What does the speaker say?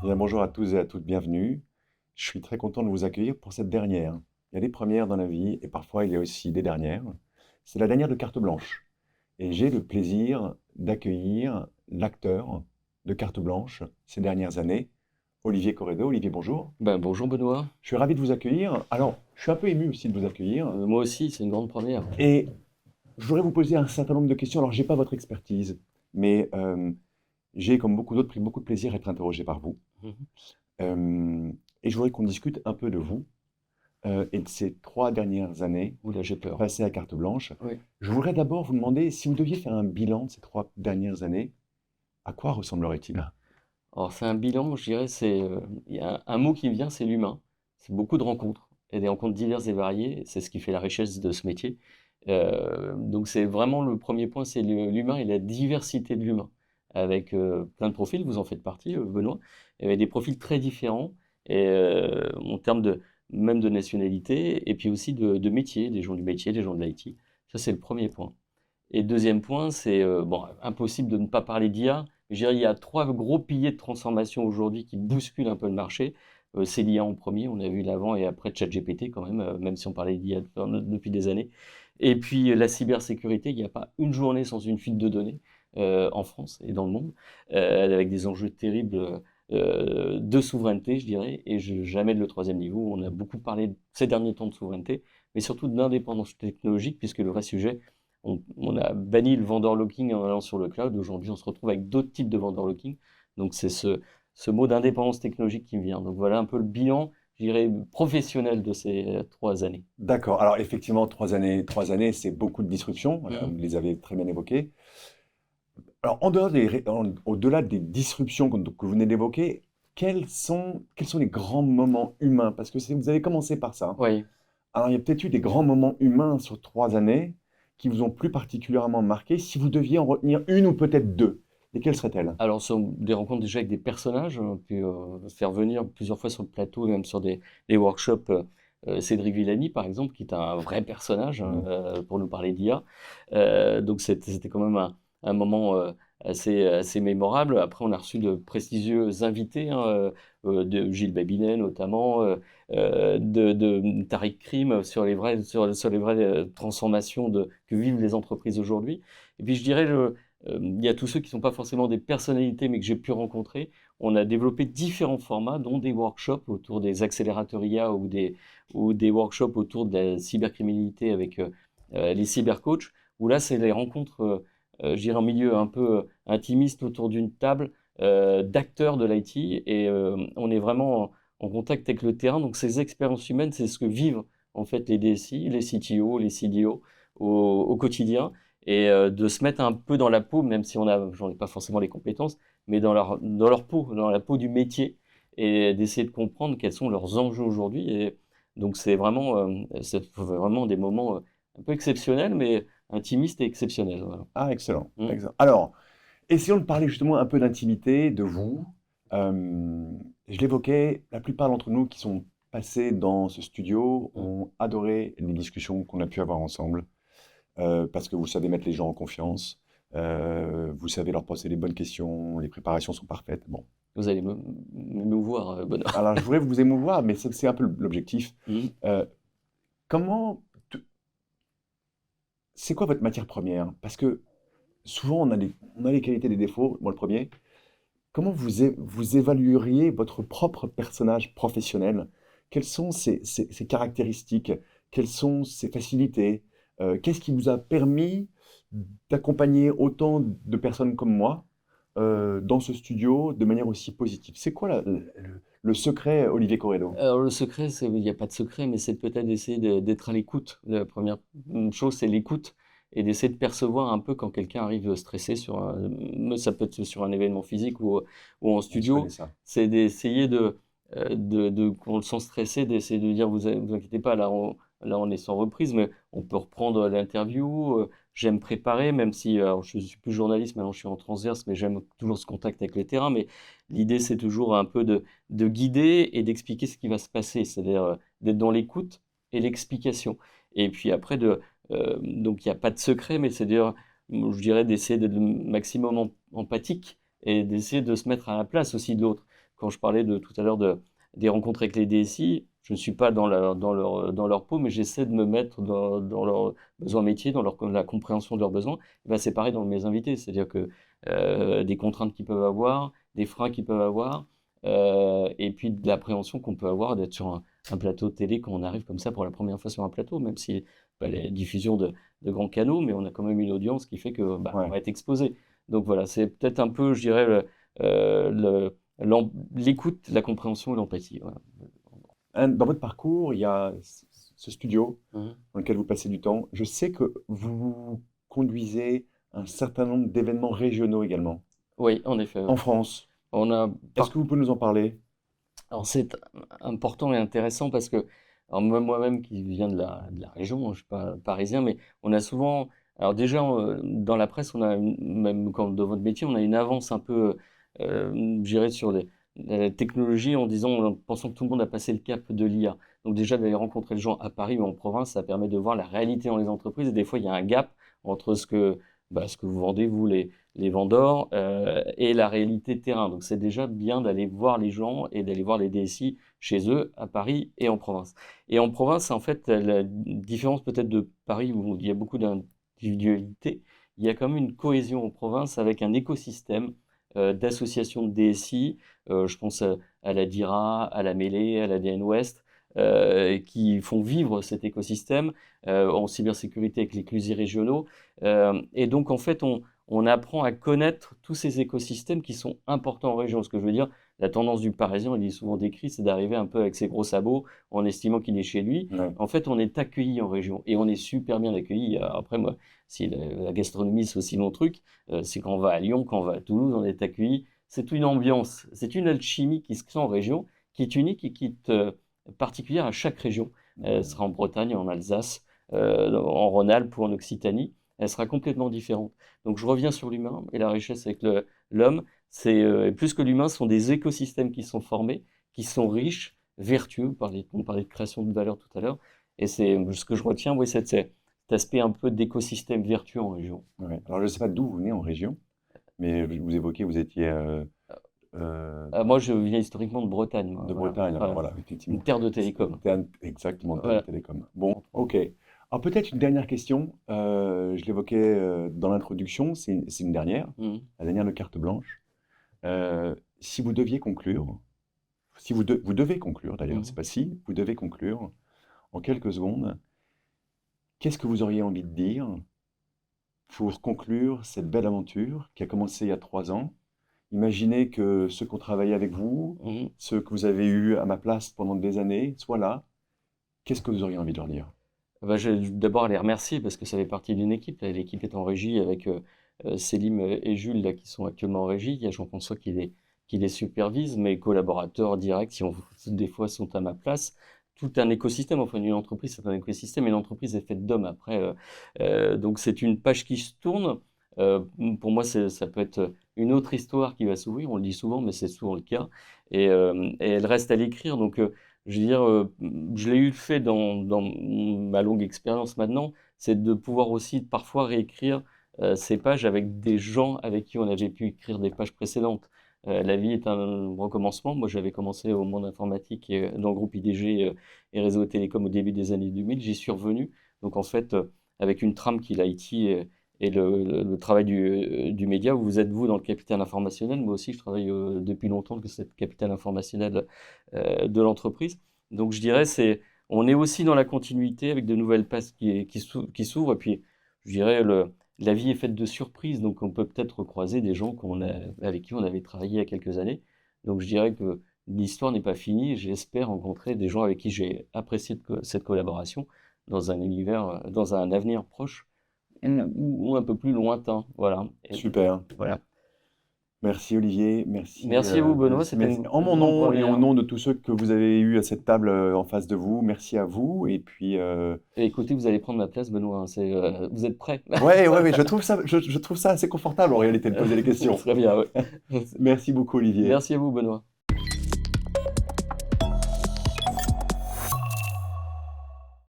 Bien, bonjour à tous et à toutes, bienvenue. Je suis très content de vous accueillir pour cette dernière. Il y a des premières dans la vie et parfois il y a aussi des dernières. C'est la dernière de Carte Blanche. Et j'ai le plaisir d'accueillir l'acteur de Carte Blanche ces dernières années, Olivier Corredo. Olivier, bonjour. Bonjour Benoît. Je suis ravi de vous accueillir. Alors, je suis un peu ému aussi de vous accueillir. Moi aussi, c'est une grande première. Et je voudrais vous poser un certain nombre de questions. Alors, je n'ai pas votre expertise, mais j'ai, comme beaucoup d'autres, pris beaucoup de plaisir à être interrogé par vous. Mhm. Et je voudrais qu'on discute un peu de vous et de ces 3 dernières années Oula, j'ai peur. passées à carte blanche. Oui. Je voudrais d'abord vous demander si vous deviez faire un bilan de ces 3 dernières années, à quoi ressemblerait-il? Alors c'est un bilan, je dirais, il y a un mot qui me vient, c'est l'humain. C'est beaucoup de rencontres, et des rencontres diverses et variées. C'est ce qui fait la richesse de ce métier. Donc c'est vraiment le premier point, c'est l'humain et la diversité de l'humain. Avec plein de profils, vous en faites partie, Benoît. Et des profils très différents, et, en termes même de nationalité, et puis aussi de métier, des gens du métier, des gens de l'IT. Ça, c'est le premier point. Et deuxième point, c'est bon, impossible de ne pas parler d'IA. Je dirais, il y a trois gros piliers de transformation aujourd'hui qui bousculent un peu le marché. C'est l'IA en premier, on a vu l'avant et après ChatGPT quand même, même si on parlait d'IA depuis des années. Et puis la cybersécurité, il n'y a pas une journée sans une fuite de données en France et dans le monde, avec des enjeux terribles de souveraineté, je dirais, et jamais de le troisième niveau. On a beaucoup parlé ces derniers temps de souveraineté, mais surtout d'indépendance technologique, puisque le vrai sujet, on a banni le vendor locking en allant sur le cloud. Aujourd'hui, on se retrouve avec d'autres types de vendor locking. Donc, c'est ce mot d'indépendance technologique qui me vient. Donc, voilà un peu le bilan, je dirais, professionnel de ces 3 années. D'accord. Alors effectivement, 3 années, c'est beaucoup de disruptions. Vous Mhm. les avez très bien évoquées. Alors, au-delà des disruptions que vous venez d'évoquer, quels sont les grands moments humains? Parce que vous avez commencé par ça. Oui. Alors, il y a peut-être eu des grands moments humains sur 3 années qui vous ont plus particulièrement marqué. Si vous deviez en retenir une ou peut-être deux, lesquelles seraient-elles? Alors, ce sont des rencontres déjà avec des personnages. On a pu faire venir plusieurs fois sur le plateau, et même sur des workshops, Cédric Villani, par exemple, qui est un vrai personnage Mhm. pour nous parler d'IA. Donc, c'était quand même un moment assez mémorable. Après, on a reçu de prestigieux invités, hein, de Gilles Babinet notamment, de Tariq Krim sur les vraies transformations que vivent les entreprises aujourd'hui. Et puis, je dirais, il y a tous ceux qui ne sont pas forcément des personnalités, mais que j'ai pu rencontrer. On a développé différents formats, dont des workshops autour des accélérateurs IA ou des workshops autour de la cybercriminalité avec les cybercoachs, où là, c'est les rencontres, je dirais, en milieu un peu intimiste autour d'une table d'acteurs de l'IT. Et on est vraiment en contact avec le terrain. Donc, ces expériences humaines, c'est ce que vivent en fait les DSI, les CTO, les CDO au quotidien, et de se mettre un peu dans la peau, même si j'en ai pas forcément les compétences, mais dans leur peau, dans la peau du métier, et d'essayer de comprendre quels sont leurs enjeux aujourd'hui. Et donc c'est vraiment des moments un peu exceptionnels, mais intimistes et exceptionnels. Voilà. Ah, excellent, Mm. excellent. Alors, essayons de parler justement un peu d'intimité, de vous. Je l'évoquais, la plupart d'entre nous qui sont passés dans ce studio Mm. ont adoré les discussions qu'on a pu avoir ensemble, parce que vous savez mettre les gens en confiance, vous savez leur poser les bonnes questions, les préparations sont parfaites. Bon. Vous allez me voir, Benoît. Alors, je voudrais vous émouvoir, mais c'est un peu l'objectif. Mm. Euh, comment, c'est quoi votre matière première? Parce que souvent, on a les qualités et les défauts, moi le premier. Comment vous évalueriez votre propre personnage professionnel? Quelles sont ses caractéristiques? Quelles sont ses facilités? Qu'est-ce qui vous a permis d'accompagner autant de personnes comme moi dans ce studio de manière aussi positive? C'est quoi le secret, Olivier Corredo? Alors le secret, il n'y a pas de secret, mais c'est peut-être d'essayer d'être à l'écoute. La première chose, c'est l'écoute, et d'essayer de percevoir un peu quand quelqu'un arrive stressé ça peut être sur un événement physique ou en On se connaît studio. ça. C'est d'essayer quand on le sent stressé, d'essayer de dire, vous inquiétez pas, là on est sans reprise, mais on peut reprendre l'interview. J'aime préparer, même si alors, je suis plus journaliste, maintenant je suis en transverse, mais j'aime toujours ce contact avec le terrain. Mais l'idée, c'est toujours un peu de guider et d'expliquer ce qui va se passer, c'est-à-dire d'être dans l'écoute et l'explication. Et puis après, donc il n'y a pas de secret, mais c'est-à-dire, je dirais, d'essayer d'être le maximum empathique, et d'essayer de se mettre à la place aussi de l'autre. quand je parlais tout à l'heure des rencontres avec les DSI, je ne suis pas dans leur peau, mais j'essaie de me mettre dans leurs besoins métiers, la compréhension de leurs besoins. Et ben, c'est pareil dans mes invités, c'est-à-dire que des contraintes qu'ils peuvent avoir, des freins qu'ils peuvent avoir, et puis de l'appréhension qu'on peut avoir d'être sur un plateau de télé quand on arrive comme ça pour la première fois sur un plateau, même si pas les diffusions de grands canaux, mais on a quand même une audience qui fait que on Ouais. va être exposé. Donc voilà, c'est peut-être un peu, je dirais, l'écoute, la compréhension et l'empathie. Voilà. Dans votre parcours, il y a ce studio Mhm. dans lequel vous passez du temps. Je sais que vous conduisez un certain nombre d'événements régionaux également, Oui, en effet. Ouais. en France. On a Est-ce que vous pouvez nous en parler? Alors c'est important et intéressant parce que alors moi-même qui viens de la région, je ne suis pas parisien, mais on a souvent, alors déjà dans la presse, même quand dans votre métier, on a une avance un peu, je dirais, sur la technologie en pensant que tout le monde a passé le cap de l'IA. Donc déjà d'aller rencontrer les gens à Paris ou en province, ça permet de voir la réalité dans les entreprises. Et des fois, il y a un gap entre ce que vous vendez, vous, les vendeurs, et la réalité terrain. Donc c'est déjà bien d'aller voir les gens et d'aller voir les DSI chez eux, à Paris et en province. Et en province, en fait, la différence peut-être de Paris où il y a beaucoup d'individualité, il y a quand même une cohésion en province avec un écosystème d'associations de DSI. Je pense à la DIRA, à la Mêlée, à la DN Ouest, qui font vivre cet écosystème en cybersécurité avec les CLUSI régionaux. Et donc, en fait, on apprend à connaître tous ces écosystèmes qui sont importants en région. Ce que je veux dire, la tendance du Parisien, il est souvent décrit, c'est d'arriver un peu avec ses gros sabots en estimant qu'il est chez lui. Ouais. En fait, on est accueilli en région et on est super bien accueilli. Après, moi, si la gastronomie, c'est aussi mon truc, c'est quand on va à Lyon, quand on va à Toulouse, on est accueilli. C'est une ambiance, c'est une alchimie qui se crée en région, qui est unique et qui est particulière à chaque région. Elle sera en Bretagne, en Alsace, en Rhône-Alpes ou en Occitanie. Elle sera complètement différente. Donc je reviens sur l'humain et la richesse avec l'homme. C'est plus que l'humain, ce sont des écosystèmes qui sont formés, qui sont riches, vertueux. On parlait de création de valeur tout à l'heure. Et c'est ce que je retiens, oui, c'est cet aspect un peu d'écosystème vertueux en région. Ouais. Alors, je ne sais pas d'où vous venez en région, mais vous évoquez, vous étiez Moi, je viens historiquement de Bretagne, moi, de voilà. Bretagne. Alors Voilà. voilà, Une effectivement. terre de télécom. Exactement, terre de Voilà. télécom. Bon, ok. Alors, peut-être une dernière question. Je l'évoquais dans l'introduction, c'est une dernière, Mhm. la dernière de carte blanche. Si vous deviez conclure, si vous devez conclure d'ailleurs, c'est Mhm. pas si, vous devez conclure en quelques secondes, qu'est-ce que vous auriez envie de dire pour conclure cette belle aventure qui a commencé il y a 3 ans? Imaginez que ceux qui ont travaillé avec vous, Mhm. ceux que vous avez eus à ma place pendant des années, soient là. Qu'est-ce que vous auriez envie de leur dire? Bah, je vais d'abord les remercier parce que ça fait partie d'une équipe. Là, l'équipe est en régie avec Célim et Jules là, qui sont actuellement en régie. Il y a Jean-François qui les supervise. Mes collaborateurs directs, des fois, sont à ma place. Tout un écosystème, enfin une entreprise, c'est un écosystème et l'entreprise est faite d'hommes après. Donc c'est une page qui se tourne. Euh, pour moi, ça peut être une autre histoire qui va s'ouvrir. On le dit souvent, mais c'est souvent le cas. Et elle reste à l'écrire. Donc je veux dire, je l'ai eu fait dans ma longue expérience maintenant, c'est de pouvoir aussi parfois réécrire ces pages avec des gens avec qui on avait pu écrire des pages précédentes. La vie est un recommencement. Moi, j'avais commencé au monde informatique et dans le groupe IDG et réseau et télécom au début des années 2000. J'y suis revenu. Donc, en fait, avec une trame qui est l'IT et le travail du média, vous êtes vous dans le capital informationnel. Moi aussi, je travaille depuis longtemps que c'est le capital informationnel de l'entreprise. Donc je dirais, on est aussi dans la continuité avec de nouvelles passes qui s'ouvrent. Et puis, je dirais, la vie est faite de surprises. Donc on peut peut-être recroiser des gens avec qui on avait travaillé il y a quelques années. Donc je dirais que l'histoire n'est pas finie. J'espère rencontrer des gens avec qui j'ai apprécié cette collaboration dans un univers, dans un avenir proche ou un peu plus lointain. Voilà. Et Super. voilà. Merci Olivier, Merci à vous, Benoît. C'était merci. une En mon grande nom et au première. nom de tous ceux que vous avez eus à cette table en face de vous, merci à vous. Et puis, Et écoutez, vous allez prendre ma place, Benoît. Hein. Vous êtes prêts? ouais, ouais, ouais, je trouve ça assez confortable en réalité de poser les questions. Très bien, ouais. Merci beaucoup Olivier. Merci à vous, Benoît.